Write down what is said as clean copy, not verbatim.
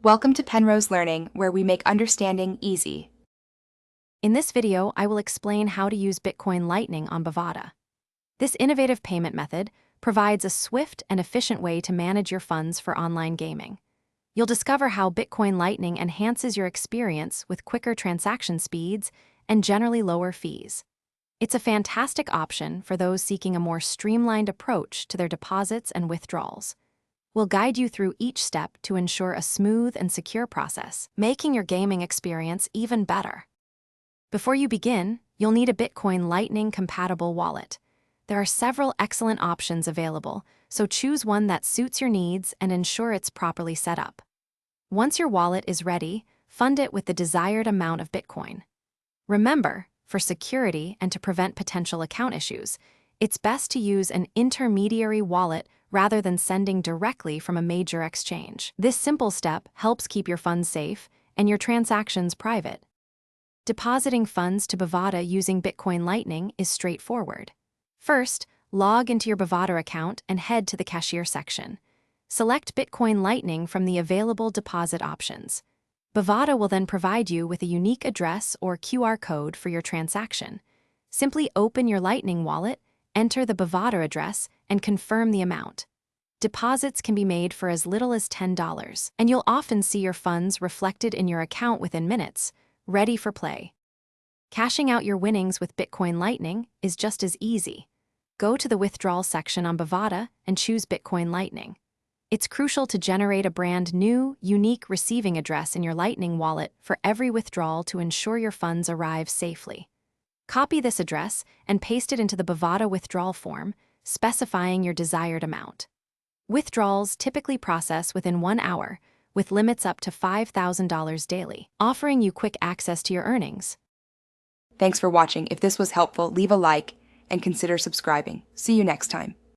Welcome to Penrose Learning, where we make understanding easy. In this video, I will explain how to use Bitcoin Lightning on Bovada. This innovative payment method provides a swift and efficient way to manage your funds for online gaming. You'll discover how Bitcoin Lightning enhances your experience with quicker transaction speeds and generally lower fees. It's a fantastic option for those seeking a more streamlined approach to their deposits and withdrawals. We'll guide you through each step to ensure a smooth and secure process, making your gaming experience even better. Before you begin, you'll need a Bitcoin Lightning-compatible wallet. There are several excellent options available, so choose one that suits your needs and ensure it's properly set up. Once your wallet is ready, fund it with the desired amount of Bitcoin. Remember, for security and to prevent potential account issues, it's best to use an intermediary wallet rather than sending directly from a major exchange. This simple step helps keep your funds safe and your transactions private. Depositing funds to Bovada using Bitcoin Lightning is straightforward. First, log into your Bovada account and head to the cashier section. Select Bitcoin Lightning from the available deposit options. Bovada will then provide you with a unique address or QR code for your transaction. Simply open your Lightning wallet, enter the Bovada address, and confirm the amount. Deposits can be made for as little as $10, and you'll often see your funds reflected in your account within minutes, ready for play. Cashing out your winnings with Bitcoin Lightning is just as easy. Go to the withdrawal section on Bovada and choose Bitcoin Lightning. It's crucial to generate a brand new, unique receiving address in your Lightning wallet for every withdrawal to ensure your funds arrive safely. Copy this address and paste it into the Bovada withdrawal form, specifying your desired amount. Withdrawals typically process within 1 hour, with limits up to $5,000 daily, offering you quick access to your earnings. Thanks for watching. If this was helpful, leave a like and consider subscribing. See you next time.